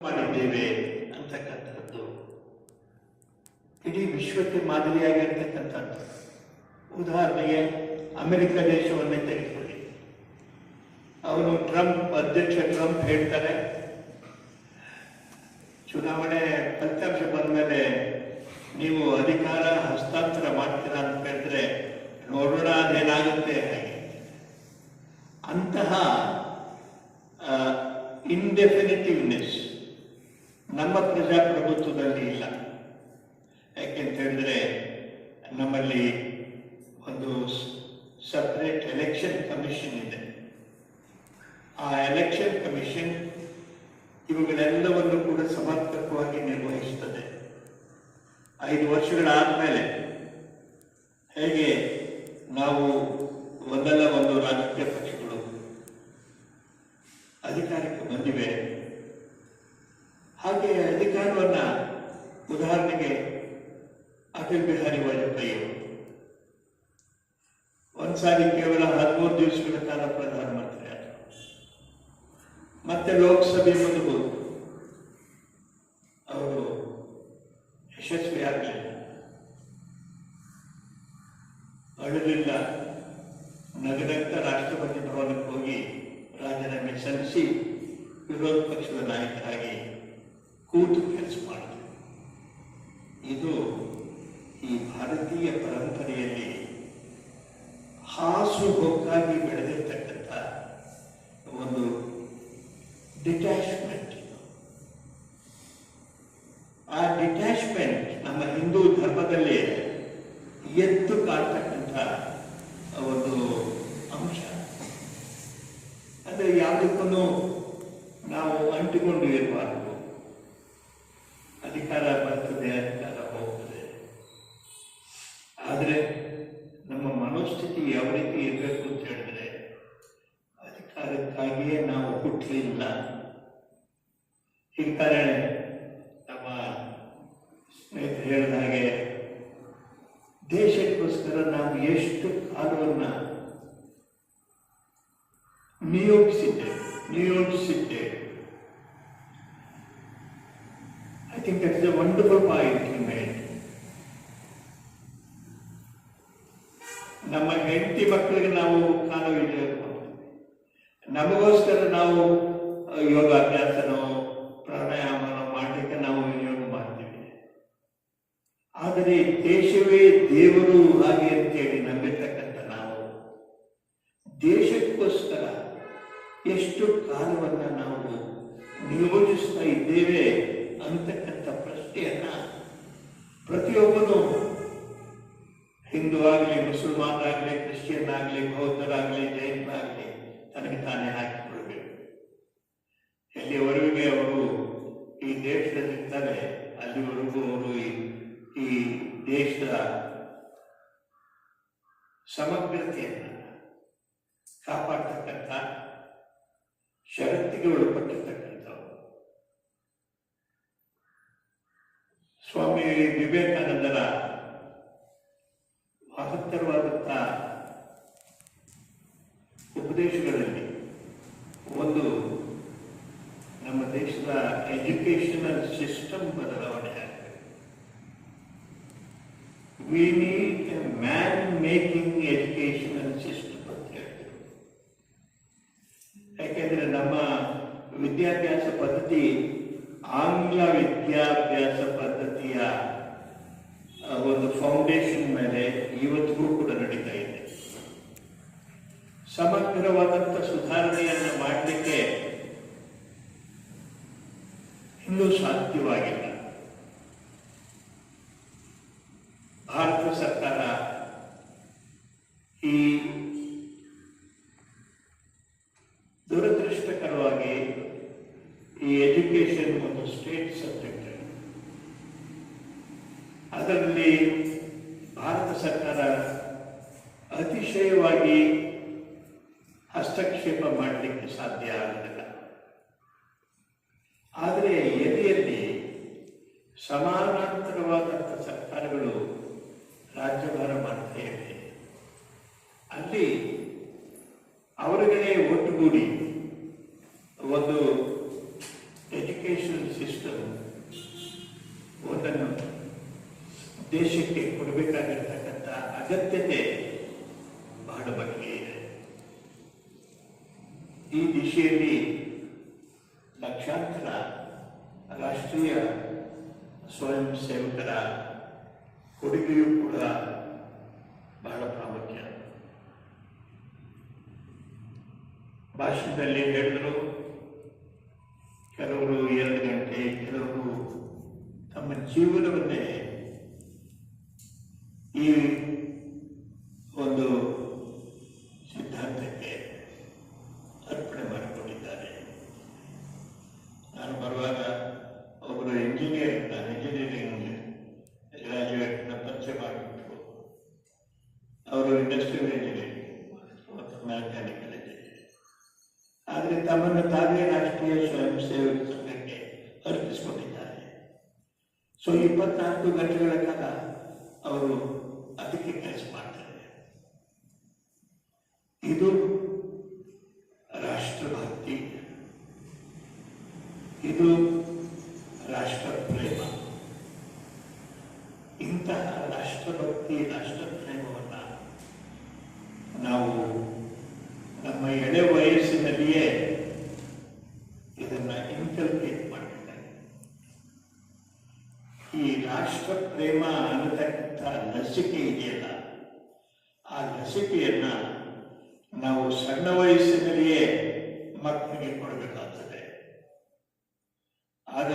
ಮಾಡಿದ್ದೇವೆ ಅಂತಕ್ಕಂಥದ್ದು ಇಡೀ ವಿಶ್ವಕ್ಕೆ ಮಾದರಿಯಾಗಿರ್ತಕ್ಕಂಥದ್ದು. ಉದಾಹರಣೆಗೆ ಅಮೆರಿಕ ದೇಶವನ್ನೇ ತೆಗೆದುಕೊಳ್ಳಿ. ಅವನು ಅಧ್ಯಕ್ಷ ಟ್ರಂಪ್ ಹೇಳ್ತಾರೆ, ಚುನಾವಣೆ ಫಲಿತಾಂಶ ಬಂದ ಮೇಲೆ ನೀವು ಅಧಿಕಾರ ಹಸ್ತಾಂತರ ಮಾಡ್ತೀರಾ ಅಂತ ಹೇಳಿದ್ರೆ ನೋಡೋಣ ಅದೇನಾಗುತ್ತೆ. ಹಾಗೆ ಅಂತಹ ಇಂಡೆಫಿನಿಟಿವ್ನೆಸ್ ನಮ್ಮ ಪ್ರಜಾಪ್ರಭುತ್ವದಲ್ಲಿ ಇಲ್ಲ. ಯಾಕೆಂತ ಹೇಳಿದ್ರೆ ನಮ್ಮಲ್ಲಿ ಒಂದು ಸಪರೇಟ್ ಎಲೆಕ್ಷನ್ ಕಮಿಷನ್ ಇದೆ. ಆ ಎಲೆಕ್ಷನ್ ಕಮಿಷನ್ ಇವುಗಳೆಲ್ಲವನ್ನು ಕೂಡ ಸಮರ್ಪಕವಾಗಿ ನಿರ್ವಹಿಸುತ್ತದೆ. 5 ವರ್ಷಗಳಾದ್ಮೇಲೆ ಹೇಗೆ ನಾವು ಒಂದಲ್ಲ ಒಂದು ರಾಜಕೀಯ ಪಕ್ಷಗಳು ಅಧಿಕಾರಕ್ಕೆ ಬಂದಿವೆ, ಹಾಗೆ ಅಧಿಕಾರವನ್ನ ಉದಾಹರಣೆಗೆ ಅಟಲ್ ಬಿಹಾರಿ ವಾಜಪೇಯಿ ಒಂದ್ಸಾರಿ ಕೇವಲ 13 ದಿವಸಗಳ ಕಾಲ ಪ್ರಧಾನಮಂತ್ರಿ ಆದರು. ಮತ್ತೆ ಲೋಕಸಭೆ ಮುಂದೆ ಹೋದರು, ಅವರು ಯಶಸ್ವಿ ಆಗಲಿಲ್ಲ. ಅಳಲಿಲ್ಲ, ನಗರಕ್ಕೆ ರಾಷ್ಟ್ರಪತಿ ಭವನಕ್ಕೆ ಹೋಗಿ ರಾಜೀನಾಮೆ ಸಲ್ಲಿಸಿ ವಿರೋಧ ಪಕ್ಷದ ನಾಯಕರಾಗಿ ಕೂತು ಕೆಲಸ ಮಾಡಿದರು. ಇದು ಈ ಭಾರತೀಯ ಪರಂಪರೆಯಲ್ಲಿ ಹಾಸು ಹೊಕ್ಕಾಗಿ ಬೆಳೆದಿರ್ತಕ್ಕಂಥ ಒಂದು ಡಿಟ್ಯಾಚ್ಮೆಂಟ್. ಆ ಡಿಟ್ಯಾಚ್ಮೆಂಟ್ ನಮ್ಮ ಹಿಂದೂ ಧರ್ಮದಲ್ಲಿ ಎದ್ದು ಕಾಡ್ತಕ್ಕಂಥ ಒಂದು ಅಂಶ. ಅಂದರೆ ಯಾವುದಕ್ಕೂ ನಾವು ಅಂಟಿಕೊಂಡು ಇರಬಾರ್ದು. ಅಧಿಕಾರ ಬರ್ತದೆ, ಅಧಿಕಾರ ಹೋಗ್ತದೆ. ಆದರೆ ನಮ್ಮ ಮನೋಸ್ಥಿತಿ ಯಾವ ರೀತಿ ಇರಬೇಕು ಅಂತ ಹೇಳಿದ್ರೆ, ಅಧಿಕಾರಕ್ಕಾಗಿಯೇ ನಾವು ಹುಟ್ಟಲಿಲ್ಲ. ಈ ಕಾರಣ ನಮ್ಮ ಸ್ನೇಹಿತರು ಹೇಳಿದ ಹಾಗೆ ದೇಶಕ್ಕೋಸ್ಕರ ನಾವು ಎಷ್ಟು ಕಾಲವನ್ನ ನಿಯೋಜಿಸಿದ್ದೇವೆ. I think that is a wonderful point you made. ನಮ್ಮ ಹೆಂಡತಿ ಮಕ್ಕಳಿಗೆ ನಾವು ಕಾಲ ವಿನಿಯೋಗ, ನಮಗೋಸ್ಕರ ನಾವು ಯೋಗಾಭ್ಯಾಸನೋ ಪ್ರಾಣಾಯಾಮನೋ ಮಾಡಲಿಕ್ಕೆ ನಾವು ವಿನಿಯೋಗ ಮಾಡ್ತೀವಿ. ಆದರೆ ದೇಶವೇ ದೇವರು ಹಾಗೆ ಅಂತೇಳಿ ನಂಬಿರ್ತಕ್ಕಂಥ ನಾವು ದೇಶಕ್ಕೋಸ್ಕರ ಎಷ್ಟು ಕಾಲವನ್ನ ನಾವು ನಿಯೋಜಿಸ್ತಾ ಇದ್ದೇವೆ ಅಂತಕ್ಕಂಥ ಪ್ರಶ್ನೆಯನ್ನ ಪ್ರತಿಯೊಬ್ಬನು, ಹಿಂದೂ ಆಗಲಿ, ಮುಸಲ್ಮಾನ್ ಆಗಲಿ, ಕ್ರಿಶ್ಚಿಯನ್ ಆಗಲಿ, ಬೌದ್ಧರಾಗಲಿ, ಜೈನರಾಗಲಿ, ತನಗೆ ತಾನೇ ಹಾಕಿಕೊಳ್ಬೇಕು. ಎಲ್ಲಿವರೆಗೆ ಅವರು ಈ ದೇಶದಲ್ಲಿರ್ತಾರೆ ಅಲ್ಲಿವರೆಗೂ ಅವರು ಈ ದೇಶದ ಸಮಗ್ರತೆಯನ್ನು ಕಾಪಾಡ್ತಕ್ಕಂಥ ಷರತ್ತಿಗೆ ಒಳಪಟ್ಟಿರ್ತಕ್ಕಂಥವು. ಸ್ವಾಮಿ ವಿವೇಕಾನಂದರ ಮಹತ್ತರವಾದಂಥ ಉಪದೇಶಗಳಲ್ಲಿ ಒಂದು ನಮ್ಮ ದೇಶದ ಎಜುಕೇಶನಲ್ ಸಿಸ್ಟಮ್ ಬದಲಾವಣೆ ಆಗಬೇಕು. We need A man making educational system ಅಂತ ಹೇಳ್ತೀವಿ. ಯಾಕೆಂದ್ರೆ ನಮ್ಮ ವಿದ್ಯಾಭ್ಯಾಸ ಪದ್ಧತಿ ಆಂಗ್ಲ ವಿದ್ಯಾಭ್ಯಾಸ ಪದ್ಧತಿಯ ಒಂದು ಫೌಂಡೇಶನ್ ಮೇಲೆ ಇವತ್ತಿಗೂ ಕೂಡ ನಡೀತಾ ಇದೆ. ಸಮಗ್ರವಾದಂಥ ಸುಧಾರಣೆಯನ್ನು ಮಾಡಲಿಕ್ಕೆ ಇನ್ನೂ ಸಾಧ್ಯವಾಗಿಲ್ಲ. ಭಾರತ ಸರ್ಕಾರ ಈ ದುರದೃಷ್ಟಕರವಾಗಿ ಈ ಎಜುಕೇಶನ್ ಒಂದು ಸ್ಟೇಟ್ ಸಬ್ಜೆಕ್ಟ್, ಅದರಲ್ಲಿ ಭಾರತ ಸರ್ಕಾರ ಅತಿಶಯವಾಗಿ ಹಸ್ತಕ್ಷೇಪ ಮಾಡಲಿಕ್ಕೆ ಸಾಧ್ಯ ಆಗಲಿಲ್ಲ. ಆದರೆ ಎದೆಯಲ್ಲಿ ಸಮಾನಾಂತರವಾದಂಥ ಸರ್ಕಾರಗಳು ರಾಜ್ಯಭಾರ ಮಾಡ್ತಾ ಇವೆ. ಅಲ್ಲಿ ಅವರುಗಳೇ ಒಟ್ಟುಗೂಡಿ ಒಂದು ಎಜುಕೇಶನ್ ಸಿಸ್ಟಮ್ ಒಂದನ್ನು ದೇಶಕ್ಕೆ ಕೊಡಬೇಕಾಗಿರ್ತಕ್ಕಂಥ ಅಗತ್ಯತೆ ಬಹಳ ಮಟ್ಟಿಗೆ ಇದೆ. ಈ ದಿಶೆಯಲ್ಲಿ ಲಕ್ಷಾಂತರ ರಾಷ್ಟ್ರೀಯ ಸ್ವಯಂ ಸೇವಕರ ಕೊಡುಗೆಯೂ ಕೂಡ ಬಹಳ ಪ್ರಾಮುಖ್ಯ. ಭಾಷಣದಲ್ಲಿ ಹೇಳಿದರು, ಕೆಲವರು 2 ಗಂಟೆ, ಕೆಲವರು ತಮ್ಮ ಜೀವನವನ್ನೇ ಈ ಒಂದು ಸಿದ್ಧಾಂತಕ್ಕೆ ಅರ್ಪಣೆ ಮಾಡಿಕೊಂಡಿದ್ದಾರೆ. ನಾನು ಬರುವಾಗ ಒಬ್ಬರು ಇಂಜಿನಿಯರಿಂಗ್ ಗ್ರಾಜುಯೇಟ್ನ ಪರಿಚಯ ಮಾಡಿಬಿಟ್ಟು, ಅವರು ಇಂಡಸ್ಟ್ರಿಯಲ್ ಇಂಜಿನಿಯರಿಂಗ್ ಮತ್ತು ಮೆಕ್ಯಾನಿಕಲ್ ಇಂಜಿನಿಯರಿಂಗ್, ಆದರೆ ತಮ್ಮನ್ನು ತಾವೇ ರಾಷ್ಟ್ರೀಯ ಸ್ವಯಂ ಸೇವಕ ಸಂಘಕ್ಕೆ ಅರ್ಪಿಸಿಕೊಂಡಿದ್ದಾರೆ. ಸೊ 24 ಗಂಟೆಗಳ ಕಾಲ ಅವರು ಅದಕ್ಕೆ ಕೆಲಸ ಮಾಡ್ತಾರೆ. ಇದು ರಾಷ್ಟ್ರಭಕ್ತಿ, ಇದು ರಾಷ್ಟ್ರ ಪ್ರೇಮ. ಇಂತಹ ರಾಷ್ಟ್ರಭಕ್ತಿ, ರಾಷ್ಟ್ರ ಪ್ರೇಮವನ್ನ ನಾವು ನಮ್ಮ ಎಳೆ ವಯಸ್ಸಿನಲ್ಲಿಯೇ ಇದನ್ನ ಇನ್ಕಲ್ಕೇಟ್ ಮಾಡಬೇಕಾಗಿದೆ. ಈ ರಾಷ್ಟ್ರ ಪ್ರೇಮ ಅನ್ನತಕ್ಕಂಥ ಲಸಿಕೆ ಇದೆಯಲ್ಲ, ಆ ಲಸಿಕೆಯನ್ನ ನಾವು ಸಣ್ಣ ವಯಸ್ಸಿನಲ್ಲಿಯೇ ಮಕ್ಕಳಿಗೆ ಕೊಡಬೇಕಾಗ್ತದೆ. ಆಗ